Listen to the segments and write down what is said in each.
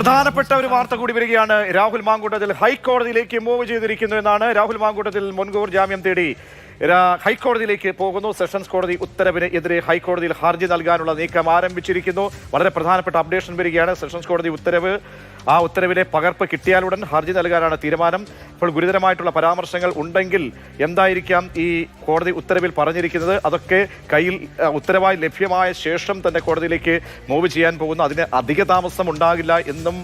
പ്രധാനപ്പെട്ട ഒരു വാർത്ത കൂടി വരികയാണ്. രാഹുൽ മാങ്കൂട്ടത്തിൽ ഹൈക്കോടതിയിലേക്ക് മൂവ് ചെയ്തിരിക്കുന്നു എന്നാണ്. രാഹുൽ മാങ്കൂട്ടത്തിൽ മുൻകൂർ ജാമ്യം തേടി ഹൈക്കോടതിയിലേക്ക് പോകുന്നു. സെഷൻസ് കോടതി ഉത്തരവിന് എതിരെ ഹൈക്കോടതിയിൽ ഹർജി നൽകാനുള്ള നീക്കം ആരംഭിച്ചിരിക്കുന്നു. വളരെ പ്രധാനപ്പെട്ട അപ്ഡേഷൻ വരികയാണ്. സെഷൻസ് കോടതി ഉത്തരവ്, ആ ഉത്തരവിലെ പകർപ്പ് കിട്ടിയാലുടൻ ഹർജി നൽകാനാണ് തീരുമാനം. അപ്പോൾ ഗുരുതരമായിട്ടുള്ള പരാമർശങ്ങൾ ഉണ്ടെങ്കിൽ എന്തായിരിക്കാം ഈ കോടതി ഉത്തരവിൽ പറഞ്ഞിരിക്കുന്നത്, അതൊക്കെ കയ്യിൽ ഉത്തരവായി ലഭ്യമായ ശേഷം തന്നെ കോടതിയിലേക്ക് മൂവ് ചെയ്യാൻ പോകുന്നു. അതിന് അധിക താമസം ഉണ്ടാകില്ല എന്നും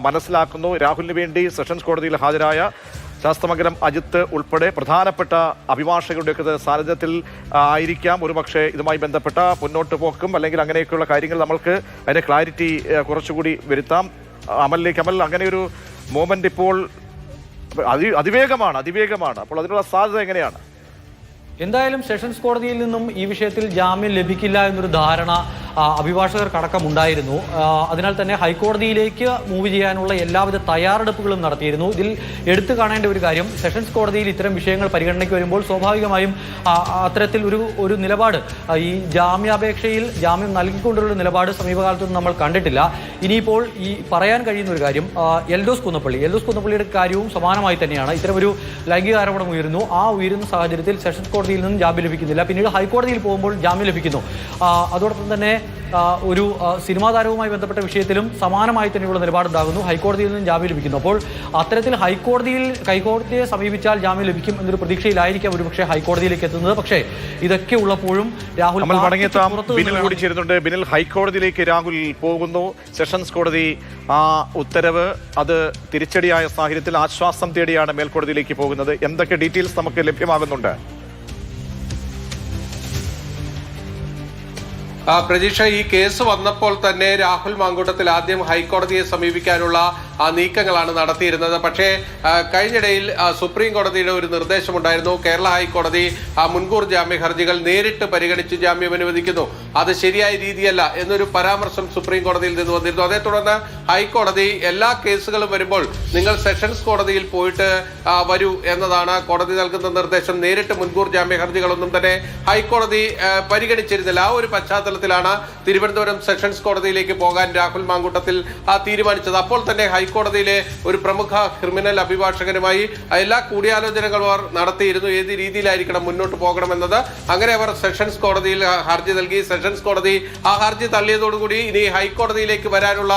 മനസ്സിലാക്കുന്നു. രാഹുലിന് വേണ്ടി സെഷൻസ് കോടതിയിൽ ഹാജരായ ശാസ്തമംഗലം അജിത്ത് ഉൾപ്പെടെ പ്രധാനപ്പെട്ട അഭിഭാഷകരുടെയൊക്കെ സാന്നിധ്യത്തിൽ ആയിരിക്കാം ഒരുപക്ഷെ ഇതുമായി ബന്ധപ്പെട്ട മുന്നോട്ട് പോക്കും അല്ലെങ്കിൽ അങ്ങനെയൊക്കെയുള്ള കാര്യങ്ങൾ നമ്മൾക്ക് അതിന്റെ ക്ലാരിറ്റി കുറച്ചുകൂടി വരുത്താം. അമൽ, അങ്ങനെ ഒരു മൂവ്മെന്റ് ഇപ്പോൾ അതിവേഗമാണ്. അപ്പോൾ അതിനുള്ള സാധ്യത എങ്ങനെയാണ്? എന്തായാലും സെഷൻസ് കോടതിയിൽ നിന്നും ഈ വിഷയത്തിൽ ജാമ്യം ലഭിക്കില്ല എന്നൊരു ധാരണ അഭിഭാഷകർക്കടക്കമുണ്ടായിരുന്നു. അതിനാൽ തന്നെ ഹൈക്കോടതിയിലേക്ക് മൂവ് ചെയ്യാനുള്ള എല്ലാവിധ തയ്യാറെടുപ്പുകളും നടത്തിയിരുന്നു. ഇതിൽ എടുത്തു കാണേണ്ട ഒരു കാര്യം, സെഷൻസ് കോടതിയിൽ ഇത്തരം വിഷയങ്ങൾ പരിഗണനയ്ക്ക് വരുമ്പോൾ സ്വാഭാവികമായും അത്തരത്തിൽ ഒരു നിലപാട്, ഈ ജാമ്യാപേക്ഷയിൽ ജാമ്യം നൽകിക്കൊണ്ടുള്ള നിലപാട് സമീപകാലത്തൊന്നും നമ്മൾ കണ്ടിട്ടില്ല. ഇനിയിപ്പോൾ ഈ പറയാൻ കഴിയുന്ന ഒരു കാര്യം, എൽദോസ് കുന്നപ്പള്ളിയുടെ കാര്യവും സമാനമായി തന്നെയാണ്. ഇത്തരമൊരു ലൈംഗിക ആരോപണം ഉയരുന്നു. ഉയരുന്ന സാഹചര്യത്തിൽ സെഷൻസ് കോടതിയിൽ നിന്നും ജാമ്യം ലഭിക്കുന്നില്ല. പിന്നീട് ഹൈക്കോടതിയിൽ പോകുമ്പോൾ ജാമ്യം ലഭിക്കുന്നു. അതോടൊപ്പം തന്നെ ഒരു സിനിമാ താരവുമായി ബന്ധപ്പെട്ട വിഷയത്തിലും സമാനമായി തന്നെയുള്ള നിലപാടുണ്ടാകുന്നു. ഹൈക്കോടതിയിൽ നിന്നും ജാമ്യം ലഭിക്കുന്നു. അപ്പോൾ അത്തരത്തിൽ ഹൈക്കോടതിയെ സമീപിച്ചാൽ ജാമ്യം ലഭിക്കും എന്നൊരു പ്രതീക്ഷയിലായിരിക്കാം ഒരുപക്ഷെ ഹൈക്കോടതിയിലേക്ക് എത്തുന്നത്. പക്ഷേ ഇതൊക്കെ ഉള്ളപ്പോഴും രാഹുൽ കൂടി ചേരുന്നുണ്ട്. ബിനിൽ, ഹൈക്കോടതിയിലേക്ക് രാഹുൽ പോകുന്നു. സെഷൻസ് കോടതി ആ ഉത്തരവ് അത് തിരിച്ചടിയായ സാഹചര്യത്തിൽ ആശ്വാസം തേടിയാണ് മേൽക്കോടതിയിലേക്ക് പോകുന്നത്. എന്തൊക്കെ ഡീറ്റെയിൽസ് നമുക്ക് ലഭ്യമാകുന്നുണ്ട്? പ്രതീക്ഷ, ഈ കേസ് വന്നപ്പോൾ തന്നെ രാഹുൽ മാങ്കൂട്ടത്തിൽ ആദ്യം ഹൈക്കോടതിയെ സമീപിക്കാനുള്ള നീക്കങ്ങളാണ് നടത്തിയിരുന്നത്. പക്ഷേ കഴിഞ്ഞിടയിൽ സുപ്രീം കോടതിയുടെ ഒരു നിർദ്ദേശമുണ്ടായിരുന്നു. കേരള ഹൈക്കോടതി മുൻകൂർ ജാമ്യ ഹർജികൾ നേരിട്ട് പരിഗണിച്ച് ജാമ്യം അനുവദിക്കുന്നു, അത് ശരിയായ രീതിയല്ല എന്നൊരു പരാമർശം സുപ്രീം കോടതിയിൽ നിന്ന് വന്നിരുന്നു. അതേ തുടർന്ന് ഹൈക്കോടതി എല്ലാ കേസുകളും വരുമ്പോൾ നിങ്ങൾ സെഷൻസ് കോടതിയിൽ പോയിട്ട് വരൂ എന്നതാണ് കോടതി നൽകുന്ന നിർദ്ദേശം. നേരിട്ട് മുൻകൂർ ജാമ്യ ഹർജികളൊന്നും തന്നെ ഹൈക്കോടതി പരിഗണിച്ചിരുന്നില്ല. ആ ഒരു പശ്ചാത്തലത്തിലാണ് തിരുവനന്തപുരം സെഷൻസ് കോടതിയിലേക്ക് പോകാൻ രാഹുൽ മാങ്കൂട്ടത്തിൽ തീരുമാനിച്ചത്. അപ്പോൾ തന്നെ ഹൈക്കോടതിയിലെ ഒരു പ്രമുഖ ക്രിമിനൽ അഭിഭാഷകനുമായി എല്ലാ കൂടിയാലോചനകളും അവർ നടത്തിയിരുന്നു, ഏത് രീതിയിലായിരിക്കണം മുന്നോട്ട് പോകണമെന്നത്. അങ്ങനെ അവർ സെഷൻസ് കോടതിയിൽ ഹർജി നൽകി. സെഷൻസ് കോടതി ആ ഹർജി തള്ളിയതോടുകൂടി ഇനി ഹൈക്കോടതിയിലേക്ക് വരാനുള്ള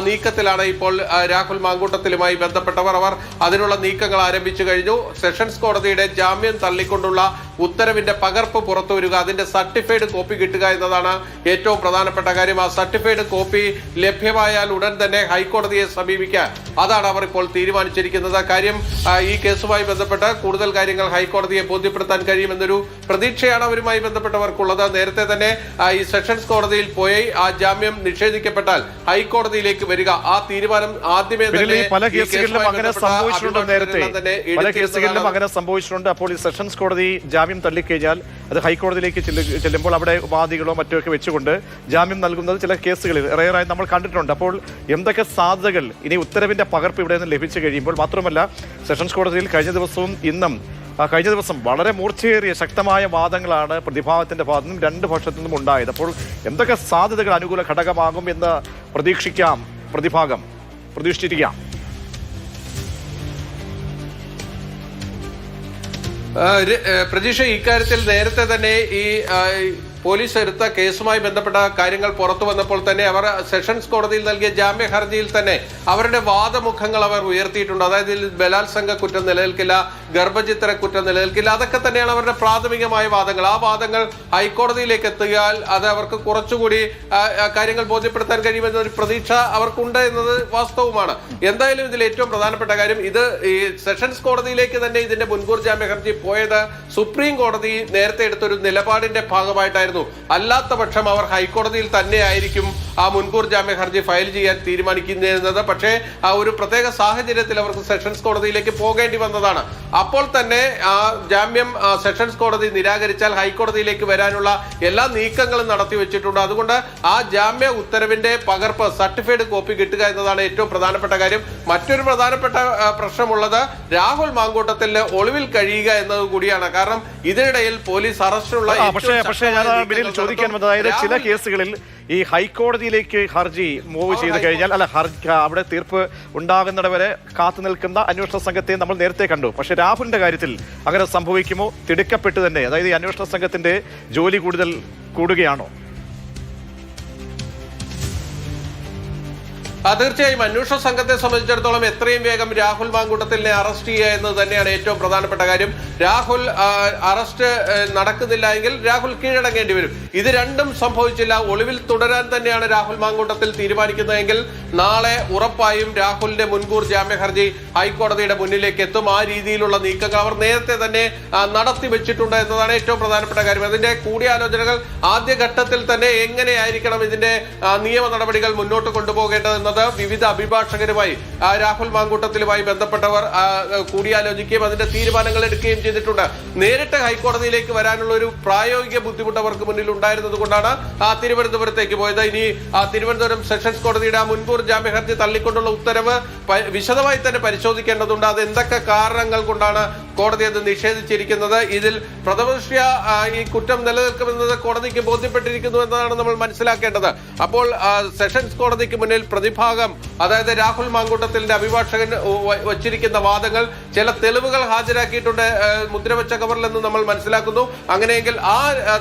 നീക്കത്തിലാണ് ഇപ്പോൾ രാഹുൽ മാങ്കൂട്ടത്തിലുമായി ബന്ധപ്പെട്ടവർ. അവർ അതിനുള്ള നീക്കങ്ങൾ ആരംഭിച്ചു കഴിഞ്ഞു. സെഷൻസ് കോടതിയുടെ ജാമ്യം തള്ളിക്കൊണ്ടുള്ള ഉത്തരവിന്റെ പകർപ്പ് പുറത്തു വരിക, അതിന്റെ സർട്ടിഫൈഡ് കോപ്പി കിട്ടുക എന്നതാണ് ഏറ്റവും പ്രധാനപ്പെട്ട കാര്യം. ആ സർട്ടിഫൈഡ് കോപ്പി ലഭ്യമായാൽ ഉടൻ തന്നെ ഹൈക്കോടതിയെ സമീപിക്കാൻ, അതാണ് അവർ ഇപ്പോൾ തീരുമാനിച്ചിരിക്കുന്നത്. കാര്യം, ഈ കേസുമായി ബന്ധപ്പെട്ട് കൂടുതൽ കാര്യങ്ങൾ ഹൈക്കോടതിയെ ബോധ്യപ്പെടുത്താൻ കഴിയുമെന്നൊരു പ്രതീക്ഷയാണ് അവരുമായി ബന്ധപ്പെട്ടവർക്കുള്ളത്. നേരത്തെ തന്നെ ഈ സെഷൻസ് കോടതിയിൽ പോയി ആ ജാമ്യം നിഷേധിക്കപ്പെട്ടാൽ ഹൈക്കോടതിയിലേക്ക് വരിക, ആ തീരുമാനം ആദ്യമേ തന്നെ പല കേസുകളിലും അങ്ങനെ സംഭവിച്ചിട്ടുണ്ട്. അപ്പോൾ ഈ സെഷൻസ് കോടതി ജാമ്യം തള്ളിക്കഴിഞ്ഞാൽ അത് ഹൈക്കോടതിയിലേക്ക് ചെല്ലുമ്പോൾ അവിടെ വാദികളോ മറ്റോ ഒക്കെ വെച്ചുകൊണ്ട് ജാമ്യം നൽകുന്നത് ചില കേസുകളിൽ റെയറായി നമ്മൾ കണ്ടിട്ടുണ്ട്. അപ്പോൾ എന്തൊക്കെ സാധ്യതകൾ ഇനി ഉത്തരവിന്റെ പകർപ്പ് ഇവിടെ നിന്ന് ലഭിച്ചു കഴിയുമ്പോൾ? മാത്രമല്ല, സെഷൻസ് കോടതിയിൽ കഴിഞ്ഞ ദിവസം വളരെ മൂർച്ചയേറിയ ശക്തമായ വാദങ്ങളാണ് പ്രതിഭാഗത്തിന്റെ ഭാഗത്തു നിന്നും രണ്ട് പക്ഷത്തു നിന്നും ഉണ്ടായത്. അപ്പോൾ എന്തൊക്കെ സാധ്യതകൾ അനുകൂല ഘടകമാകും എന്ന് പ്രതീക്ഷിച്ചിരിക്കാം? പ്രതീക്ഷ, ഇക്കാര്യത്തിൽ നേരത്തെ തന്നെ ഈ പോലീസ് എടുത്ത കേസുമായി ബന്ധപ്പെട്ട കാര്യങ്ങൾ പുറത്തു വന്നപ്പോൾ തന്നെ അവർ സെഷൻസ് കോടതിയിൽ നൽകിയ ജാമ്യ ഹർജിയിൽ തന്നെ അവരുടെ വാദമുഖങ്ങൾ അവർ ഉയർത്തിയിട്ടുണ്ട്. അതായത് ബലാത്സംഗ കുറ്റം നിലനിൽക്കില്ല, ഗർഭചിത്ര കുറ്റം നിലനിൽക്കില്ല, അതൊക്കെ തന്നെയാണ് അവരുടെ പ്രാഥമികമായ വാദങ്ങൾ. ആ വാദങ്ങൾ ഹൈക്കോടതിയിലേക്ക് എത്തിയാൽ അത് അവർക്ക് കുറച്ചുകൂടി കാര്യങ്ങൾ ബോധ്യപ്പെടുത്താൻ കഴിയുമെന്നൊരു പ്രതീക്ഷ അവർക്കുണ്ട് എന്നത് വാസ്തവമാണ്. എന്തായാലും ഇതിൽ ഏറ്റവും പ്രധാനപ്പെട്ട കാര്യം, ഇത് ഈ സെഷൻസ് കോടതിയിലേക്ക് തന്നെ ഇതിന്റെ മുൻകൂർ ജാമ്യ ഹർജി പോയത് സുപ്രീം കോടതി നേരത്തെ എടുത്തൊരു നിലപാടിന്റെ ഭാഗമായിട്ടായിരുന്നു. അല്ലാത്ത പക്ഷം അവർ ഹൈക്കോടതിയിൽ തന്നെ ആയിരിക്കും ആ മുൻകൂർ ജാമ്യ ഹർജി ഫയൽ ചെയ്യാൻ തീരുമാനിക്കുന്നത്. പക്ഷേ ആ ഒരു പ്രത്യേക സാഹചര്യത്തിൽ അവർക്ക് സെഷൻസ് കോടതിയിലേക്ക് പോകേണ്ടി വന്നതാണ്. അപ്പോൾ തന്നെ ആ ജാമ്യം സെഷൻസ് കോടതി നിരാകരിച്ചാൽ ഹൈക്കോടതിയിലേക്ക് വരാനുള്ള എല്ലാ നീക്കങ്ങളും നടത്തി വെച്ചിട്ടുണ്ട്. അതുകൊണ്ട് ആ ജാമ്യ ഉത്തരവിന്റെ പകർപ്പ്, സർട്ടിഫൈഡ് കോപ്പി കിട്ടുക എന്നതാണ് ഏറ്റവും പ്രധാനപ്പെട്ട കാര്യം. മറ്റൊരു പ്രധാനപ്പെട്ട പ്രശ്നമുള്ളത് രാഹുൽ മാങ്കൂട്ടത്തിൽ ഒളിവിൽ കഴിയുക എന്നത് കൂടിയാണ്. കാരണം ഇതിനിടയിൽ പോലീസ് അറസ്റ്റുള്ള ചോദിക്കാൻ വന്നതായത് ചില കേസുകളിൽ ഈ ഹൈക്കോടതിയിലേക്ക് ഹർജി മൂവ് ചെയ്ത് കഴിഞ്ഞാൽ അവിടെ തീർപ്പ് ഉണ്ടാകുന്നിടവരെ കാത്തു നിൽക്കുന്ന അന്വേഷണ സംഘത്തെ നമ്മൾ നേരത്തെ കണ്ടു. പക്ഷേ രാഹുലിന്റെ കാര്യത്തിൽ അങ്ങനെ സംഭവിക്കുമോ? തിടുക്കപ്പെട്ട് തന്നെ, അതായത് ഈ അന്വേഷണ സംഘത്തിന്റെ ജോലി കൂടുതൽ കൂടുകയാണോ? തീർച്ചയായും അന്വേഷണ സംഘത്തെ സംബന്ധിച്ചിടത്തോളം എത്രയും വേഗം രാഹുൽ മാങ്കൂട്ടത്തിലിനെ അറസ്റ്റ് ചെയ്യുക എന്നത് തന്നെയാണ് ഏറ്റവും പ്രധാനപ്പെട്ട കാര്യം. രാഹുൽ അറസ്റ്റ് നടക്കുന്നില്ല എങ്കിൽ രാഹുൽ കീഴടങ്ങേണ്ടി വരും. ഇത് രണ്ടും സംഭവിച്ചില്ല. ഒളിവിൽ തുടരാൻ തന്നെയാണ് രാഹുൽ മാങ്കൂട്ടത്തിൽ തീരുമാനിക്കുന്നതെങ്കിൽ നാളെ ഉറപ്പായും രാഹുലിന്റെ മുൻകൂർ ജാമ്യ ഹർജി ഹൈക്കോടതിയുടെ മുന്നിലേക്ക് എത്തും. ആ രീതിയിലുള്ള നീക്കങ്ങൾ അവർ നേരത്തെ തന്നെ നടത്തി വെച്ചിട്ടുണ്ട് എന്നതാണ് ഏറ്റവും പ്രധാനപ്പെട്ട കാര്യം. അതിന്റെ കൂടിയാലോചനകൾ ആദ്യഘട്ടത്തിൽ തന്നെ എങ്ങനെയായിരിക്കണം ഇതിന്റെ നിയമ നടപടികൾ മുന്നോട്ട് കൊണ്ടുപോകേണ്ടതെന്ന് വിവിധ അഭിഭാഷകരുമായി രാഹുൽ മാങ്കൂട്ടത്തിലുമായി ബന്ധപ്പെട്ടവർ കൂടിയാലോചിക്കുകയും അതിന്റെ തീരുമാനങ്ങൾ എടുക്കുകയും ചെയ്തിട്ടുണ്ട്. നേരിട്ട് ഹൈക്കോടതിയിലേക്ക് വരാനുള്ള ഒരു പ്രായോഗിക ബുദ്ധിമുട്ട് അവർക്ക് മുന്നിൽ ഉണ്ടായിരുന്നത് കൊണ്ടാണ് തിരുവനന്തപുരത്തേക്ക് പോയത്. ഇനി തിരുവനന്തപുരം സെഷൻസ് കോടതിയുടെ മുൻകൂർ ജാമ്യ ഹർജി തള്ളിക്കൊണ്ടുള്ള ഉത്തരവ് വിശദമായി തന്നെ പരിശോധിക്കേണ്ടതുണ്ട്. അത് എന്തൊക്കെ കാരണങ്ങൾ കൊണ്ടാണ് കോടതി അത് നിഷേധിച്ചിരിക്കുന്നത്, ഇതിൽ പ്രഥമദൃഷ്ട്യാ ഈ കുറ്റം നിലനിൽക്കുമെന്നത് കോടതിക്ക് ബോധ്യപ്പെട്ടിരിക്കുന്നു എന്നതാണ് നമ്മൾ മനസ്സിലാക്കേണ്ടത്. അപ്പോൾ സെഷൻസ് കോടതിക്ക് മുന്നിൽ പ്രതിഭാഗം, അതായത് രാഹുൽ മാങ്കൂട്ടത്തിന്റെ അഭിഭാഷകൻ വച്ചിരിക്കുന്ന വാദങ്ങൾ, ചില തെളിവുകൾ ഹാജരാക്കിയിട്ടുണ്ട് മുദ്രവെച്ച കവറിൽ എന്ന് നമ്മൾ മനസ്സിലാക്കുന്നു. അങ്ങനെയെങ്കിൽ ആ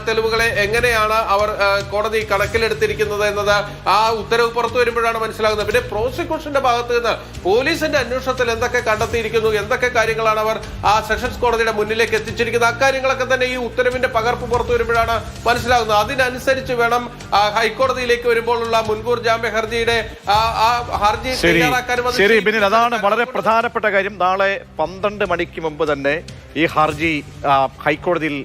തെളിവുകളെ എങ്ങനെയാണ് അവർ കോടതി കണക്കിലെടുത്തിരിക്കുന്നത് എന്നത് ആ ഉത്തരവ് പുറത്തു വരുമ്പോഴാണ് മനസ്സിലാകുന്നത്. പിന്നെ പ്രോസിക്യൂഷന്റെ ഭാഗത്ത് നിന്ന് പോലീസിന്റെ അന്വേഷണത്തിൽ എന്തൊക്കെ കണ്ടെത്തിയിരിക്കുന്നു, എന്തൊക്കെ കാര്യങ്ങളാണ് അവർ ആ സെഷൻസ് കോടതിയുടെ മുന്നിലേക്ക് എത്തിച്ചിരിക്കുന്നത്, അക്കാര്യങ്ങളൊക്കെ തന്നെ ഈ ഉത്തരവിന്റെ പകർപ്പ് പുറത്തു വരുമ്പോഴാണ് മനസ്സിലാകുന്നത്. അതിനനുസരിച്ച് വേണം ഹൈക്കോടതിയിലേക്ക് വരുമ്പോഴുള്ള മുൻകൂർ ജാമ്യ ഹർജിയുടെ ഹർജി തയ്യാറാക്കാനും. ശരി ബിനിൽ, അതാണ് വളരെ പ്രധാനപ്പെട്ട കാര്യം. നാളെ 12 മണിക്ക് മുമ്പ് തന്നെ ഈ ഹർജി ഹൈക്കോടതിയിൽ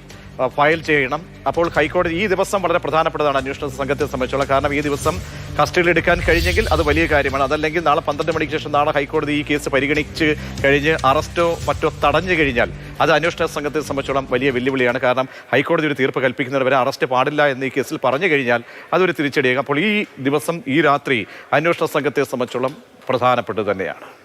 ഫയൽ ചെയ്യണം. അപ്പോൾ ഹൈക്കോടതി ഈ ദിവസം വളരെ പ്രധാനപ്പെട്ടതാണ് അന്വേഷണ സംഘത്തെ സംബന്ധിച്ചുള്ള. കാരണം ഈ ദിവസം കസ്റ്റഡിയിൽ എടുക്കാൻ കഴിഞ്ഞെങ്കിൽ അത് വലിയ കാര്യമാണ്. അതല്ലെങ്കിൽ നാളെ 12 മണിക്ക് ശേഷം നാളെ ഹൈക്കോടതി ഈ കേസ് പരിഗണിച്ച് കഴിഞ്ഞ് അറസ്റ്റോ മറ്റോ തടഞ്ഞു കഴിഞ്ഞാൽ അത് അന്വേഷണ സംഘത്തെ സംബന്ധിച്ചോളം വലിയ വെല്ലുവിളിയാണ്. കാരണം ഹൈക്കോടതി ഒരു തീർപ്പ് കൽപ്പിക്കുന്നവരെ അറസ്റ്റ് പാടില്ല എന്ന് ഈ കേസിൽ പറഞ്ഞു കഴിഞ്ഞാൽ അതൊരു തിരിച്ചടിയാകും. അപ്പോൾ ഈ ദിവസം, ഈ രാത്രി അന്വേഷണ സംഘത്തെ സംബന്ധിച്ചോളം പ്രധാനപ്പെട്ടത് തന്നെയാണ്.